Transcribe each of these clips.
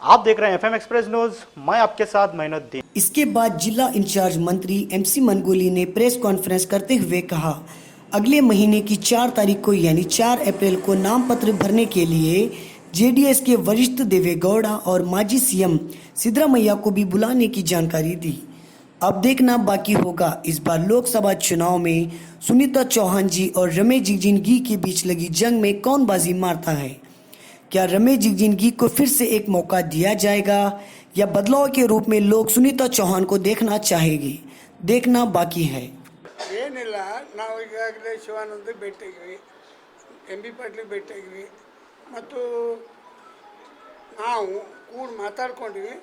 आप देख रहे हैं एफएम एक्सप्रेस न्यूज। मैं आपके साथ मोइनुद्दीन। इसके बाद जिला इंचार्ज मंत्री एमसी मनगोली ने प्रेस कॉन्फ्रेंस करते हुए कहा, अगले महीने की 4 तारीख को यानी 4 अप्रैल को नाम पत्र भरने के लिए जेडीएस के वरिष्ठ देवेगौड़ा और माजी सीएम सिद्धरामैया को भी बुलाने की जानकारी दी। अब देखना बाकी होगा इस बार लोकसभा चुनाव में सुनीता चौहान जी और रमेश जिगजिनगी के बीच लगी जंग में कौन बाजी मारता है। क्या रमेश जिगजिनगी को फिर से एक मौका दिया जाएगा या बदलाव के रूप में लोग सुनीता चौहान को देखना चाहेंगे, देखना बाकी है। ಏನಿಲ್ಲ, ನಾವು ಈಗಾಗಲೇ ಶಿವಾನಂದ ಭೇಟಿಯಾಗಿವಿ, ಎಂ ಬಿ ಪಾಟೀಲ್ ಭೇಟಿಯಾಗಿವಿ ಮತ್ತು ನಾವು ಕೂಡ ಮಾತಾಡ್ಕೊಂಡಿವಿ.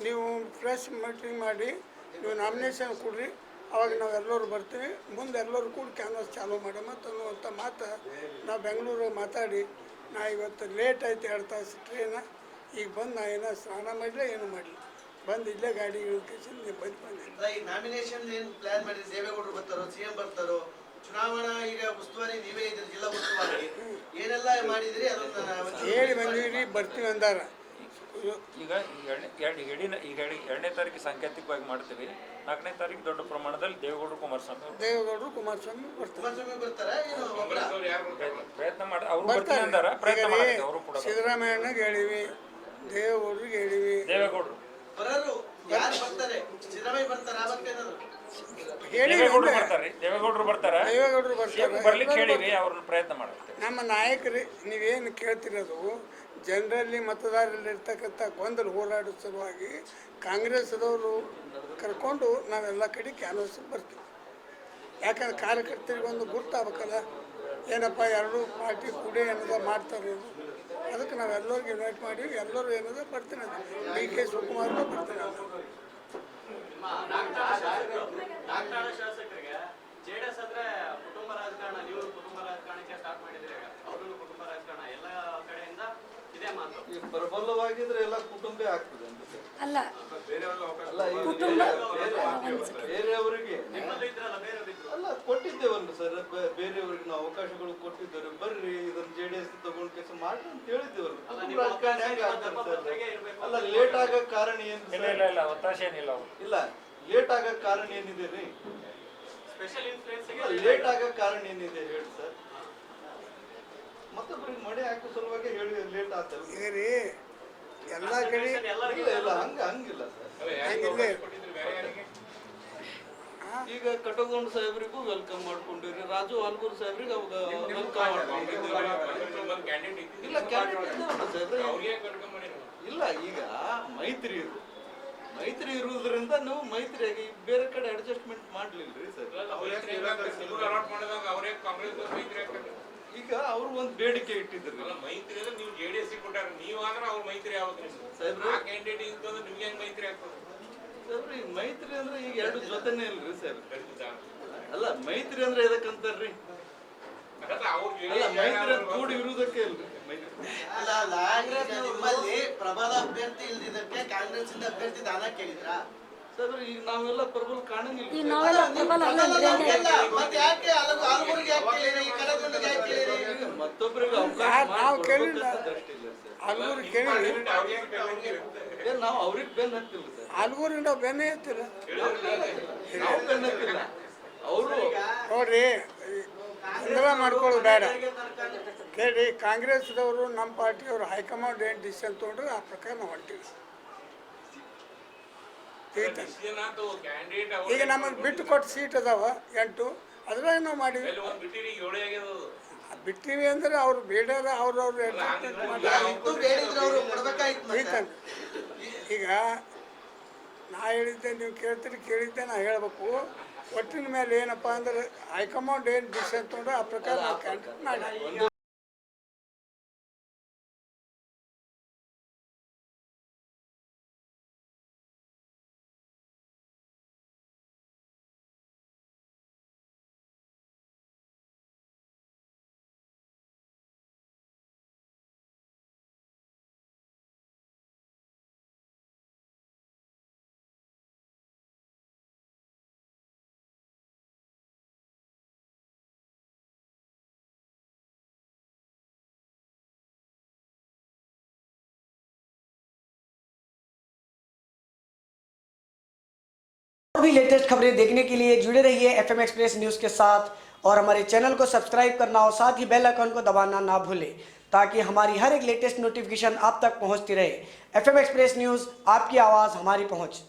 ನೀವು ಪ್ರೆಸ್ ಮೀಟಿಂಗ್ ಮಾಡಿ ನೀವು ನಾಮಿನೇಷನ್ ಕೊಡ್ರಿ, ಅವಾಗ ನಾವೆಲ್ಲರೂ ಬರ್ತೀವಿ, ಮುಂದೆ ಎಲ್ಲರೂ ಕೂಡ ಕ್ಯಾನ್ವಾಸ್ ಚಾಲೂ ಮಾಡಿ ಮತ್ತು ಅನ್ನುವಂಥ ಮಾತು ನಾವು ಬೆಂಗಳೂರಿಗೆ ಮಾತಾಡಿ. ನಾ ಇವತ್ತು ಲೇಟ್ ಆಯ್ತು 2 ತಾಸು ಟ್ರೈನ, ಈಗ ಬಂದು ನಾ ಏನೋ ಸ್ನಾನ ಮಾಡಲಿ ಏನು ಮಾಡಲಿ ಬಂದು ಇಲ್ಲೇ ಗಾಡಿ ಇಳಿಕೇಶನ್ ಬಂದೆ. ನಾಮಿನೇಷನ್ ಏನು ಪ್ಲಾನ್ ಮಾಡಿದ್ರೆ ದೇವೇಗೌಡರು ಬರ್ತಾರೋ, ಸಿಎಂ ಬರ್ತಾರೋ, ಚುನಾವಣಾ ಈಗ ಉಸ್ತುವಾರಿ ನೀವೇ ಇದ್ರಿ, ಜಿಲ್ಲಾ ಉಸ್ತುವಾರಿ ಏನೆಲ್ಲ ಮಾಡಿದ್ರಿ ಅದನ್ನ ಹೇಳಿ ಬಂದೀವಿ, ಬರ್ತೀವಿ ಅಂದಾರ. ಈಗ ಎರಡನೇ ತಾರೀಕು ಸಾಂಕೇತಿಕವಾಗಿ ಮಾಡ್ತೀವಿ, 4ನೇ ತಾರೀಕು ದೊಡ್ಡ ಪ್ರಮಾಣದಲ್ಲಿ ದೇವೇಗೌಡರು ಕುಮಾರಸ್ವಾಮಿ ಬರ್ತಾರೆ. ಪ್ರಯತ್ನ ಮಾಡಿ ಅವ್ರು ಬರ್ತೀನಿ ಅಂದಾರ, ಪ್ರಯತ್ನ ಮಾಡಿದ್ವಿ ಅವರು ಕೂಡ. ಸಿದ್ದರಾಮಯ್ಯನಿಗೆ ಹೇಳಿವಿ, ದೇವೇಗೌಡರಿಗೆ ಹೇಳಿವಿ. ದೇವೇಗೌಡರು ಬರೋರು ಯಾರು ಬರ್ತಾರೆ? ಸಿದ್ದರಾಮಯ್ಯ ಬರ್ತಾರೆ, ಅವತ್ತೇನಾದ್ರು ದೇವೇಗೌಡರು ಬರ್ತಾರೆ. ದೇವೇಗೌಡರು ಬರ್ತಾರೆ, ಬರ್ಲಿಕ್ಕೆ ಹೇಳಿವಿ, ಅವ್ರನ್ನ ಪ್ರಯತ್ನ ಮಾಡ್ತಾರೆ. ನಮ್ಮ ನಾಯಕರು ನೀವೇನು ಕೇಳ್ತಿರೋದು ಜನರಲ್ಲಿ ಮತದಾರರಲ್ಲಿರ್ತಕ್ಕಂಥ ಗೊಂದಲ ಹೋರಾಡೋ ಸಲುವಾಗಿ ಕಾಂಗ್ರೆಸ್ದವರು ಕರ್ಕೊಂಡು ನಾವೆಲ್ಲ ಕಡೆ ಕ್ಯಾನ್ವಾಸ್ ಬರ್ತೀವಿ. ಯಾಕಂದ್ರೆ ಕಾರ್ಯಕರ್ತರಿಗೆ ಒಂದು ಗುರ್ತಾಗಬೇಕಲ್ಲ, ಏನಪ್ಪ ಎರಡೂ ಪಾರ್ಟಿ ಕೂಡಿ ಏನದ ಮಾಡ್ತಾರೆ, ಅದಕ್ಕೆ ನಾವೆಲ್ಲರಿಗೂ ಇನ್ವೈಟ್ ಮಾಡಿವಿ. ಎಲ್ಲರೂ ಏನದ ಬರ್ತೀನಿ, ಡಿ ಕೆ ಶಿವಕುಮಾರ್ಗೂ ಬರ್ತೀನಿ. ಜೆಡಿಎಸ್ ಅಂದ್ರೆ ಕುಟುಂಬ ರಾಜಕಾರಣ, ನೀವು ಕುಟುಂಬ ರಾಜಕಾರಣಕ್ಕೆ ಸ್ಟಾರ್ಟ್ ಮಾಡಿದ್ರಿ, ಅವರು ಕುಟುಂಬ ರಾಜಕಾರಣ ಎಲ್ಲ ಕಡೆಯಿಂದ ಇದೇ ಮಾತು. ಪ್ರಬಲವಾಗಿದ್ರೆ ಎಲ್ಲ ಕುಟುಂಬ ಆಗ್ತದೆ ಅಲ್ಲ, ಕುಟುಂಬ ಬೇರೆಯವರಿಗೆ ಅಲ್ಲ ಕೊಟ್ಟಿದ್ದೇವಲ್ಲ ಸರ್, ಬೇರೆಯವ್ರಿಗೆ ನಾವು ಅವಕಾಶಗಳು ಕೊಟ್ಟಿದ್ದೇವೆ, ಬರ್ರಿ ಇದನ್ನ JDS ತಗೊಂಡು ಕೆಲಸ ಮಾಡ್ರಿ ಅಂತ ಹೇಳಿದ್ದೇವಲ್ಲ. ರಾಜಕಾರಣ ಹೆಂಗೆ ಆಗ್ತಾರೆ ಸರ್? ಅಲ್ಲ, ಲೇಟ್ ಆಗಕ್ ಕಾರಣ ಏನು? ಇಲ್ಲ ಒತ್ತಾಶ ಏನಿಲ್ಲ. ಇಲ್ಲ, ಲೇಟ್ ಆಗಕ್ ಕಾರಣ ಏನಿದೆ ರೀ? ಸ್ಪೆಷಲ್ ಇನ್ಫ್ಲೂಯೆನ್ಸ್ ಲೇಟ್ ಆಗಕ್ ಕಾರಣ ಏನಿದೆ ಹೇಳಿ ಸರ್? ಮತ್ತೊಬ್ಬರಿಗೆ ಮಳೆ ಹಾಕೋ ಸಲುವಾಗಿ ಹೇಳಿ ಲೇಟ್ ಆಗ್ತದೆ. ಈಗ ರೀ ಎಲ್ಲ ಕಡೆ ಇಲ್ಲ ಹಂಗಿಲ್ಲ ಸರ್. ಈಗ ಕಟಗೊಂಡು ಸಾಹೇಬ್ರಿಗೂ ವೆಲ್ಕಮ್ ಮಾಡ್ಕೊಂಡಿರಿ, ರಾಜು ಆಲ್ಗೂರ್ ಸಾಹೇಬ್ರಿಗೆ ಅವಾಗ ವೆಲ್ಕಮ್ ಮಾಡ್ಕೊಂಡಿದ್ದೀವಿ. ಇಲ್ಲ ಇಲ್ಲ, ಈಗ ಮೈತ್ರಿ ಇರುವುದರಿಂದ ನೀವು ಮೈತ್ರಿಯಾಗಿ ಬೇರೆ ಕಡೆ ಅಡ್ಜಸ್ಟ್ಮೆಂಟ್ ಮಾಡ್ಲಿಲ್ರಿ ಸರ್. ಈಗ ಅವ್ರು ಒಂದು ಬೇಡಿಕೆ ಇಟ್ಟಿದ್ರು, ಮೈತ್ರಿ ಅಂದ್ರೆ ನೀವು JDS ಕೊಟ್ಟಾರ, ನೀವು ಆದ್ರೆ ಅವ್ರ ಮೈತ್ರಿ ಯಾವಾಗ ಕ್ಯಾಂಡಿಡೇಟ್ ನಿಮ್ಗೆ ಹೆಂಗ್ ಮೈತ್ರಿ ಆಗ್ತದೆ ಸಾಹೇಬ್ರಿ? ಮೈತ್ರಿ ಅಂದ್ರೆ ಈಗ ಎರಡು ಜೊತೆನೇ ಇಲ್ರಿ ಸರ್. ಅಲ್ಲ, ಮೈತ್ರಿ ಅಂದ್ರೆ ಎದಕ್ಕಂತಾರ್ರಿ? ಅಲ್ಲ, ಮೈತ್ರಿ ಅಂತ ಕೂಡಿ ಇರುವುದಕ್ಕೆ ಇಲ್ರಿ ಮೈತ್ರಿ. ನಿಮ್ಮಲ್ಲಿ ಪ್ರಬಲ ಅಭ್ಯರ್ಥಿ ಇಲ್ದಿದ್ದಕ್ಕೆ ಕಾಂಗ್ರೆಸ್ ಇಂದ ಅಭ್ಯರ್ಥಿ ದಾನ ಕೇಳಿದ್ರ ಸರ್? ಈಗ ನಾವೆಲ್ಲ ಪ್ರಬಲ ಕಾಣಂಗಿಲ್ಲ. ಮತ್ತೊಬ್ಬರಿಗೆ ನಾವು ಕೇಳಿಲ್ಲ, ಆಲ್ಗೂರು ಕೇಳಿ ನಾವು ಅವ್ರಿಗೆ ಬೆನ್ ಹತ್ತಿಲ್ಲ ಸರ್. ಆಲ್ಗೂರಿಂದ ಬೆನ್ನೇ ಇರ್ತಿಲ್ಲ ನಾವು ಬೆನ್ ಹತ್ತಿಲ್ಲ. ಅವರು ನೋಡ್ರಿ, ಗೊಂದಲ ಮಾಡ್ಕೊಳ್ಳೋದು ಬೇಡ. ಕೇಳಿ, ಕಾಂಗ್ರೆಸ್ದವರು ನಮ್ಮ ಪಾರ್ಟಿಯವರು ಹೈಕಮಾಂಡ್ ಏನು ಡಿಸಿಷನ್ ತೊಗೊಂಡ್ರೆ ಆ ಪ್ರಕಾರ ನಾವು ಹೊಂಟೀವಿ. ಈಗ ನಮಗೆ ಬಿಟ್ಟು ಕೊಟ್ಟು ಸೀಟ್ ಅದಾವ 8, ಅದ್ರಾಗ ನಾವು ಮಾಡೀವಿ. ಬಿಟ್ಟಿವಿ ಅಂದ್ರೆ ಅವ್ರು ಬೇಡಾರ ಅವ್ರವ್ರು ಈಗ ನಾ ಹೇಳಿದ್ದೆ, ನೀವು ಕೇಳಿದ್ದೆ ನಾ ಹೇಳ್ಬೇಕು. ಒಟ್ಟಿನ ಮೇಲೆ ಏನಪ್ಪ ಅಂದ್ರೆ ಹೈಕಮಾಂಡ್ ಏನು ಡಿಸಿಷನ್ ತೊಗೊಂಡ್ರೆ ಆ ಪ್ರಕಾರ ನಾವು ಕ್ಯಾಂಡಿಡೇಟ್ ಮಾಡಿ और भी लेटेस्ट खबरें देखने के लिए जुड़े रहिए FM एक्सप्रेस न्यूज़ के साथ और हमारे चैनल को सब्सक्राइब करना और साथ ही बेल आइकन को दबाना ना भूलें ताकि हमारी हर एक लेटेस्ट नोटिफिकेशन आप तक पहुंचती रहे। FM एक्सप्रेस न्यूज़, आपकी आवाज़ हमारी पहुंच।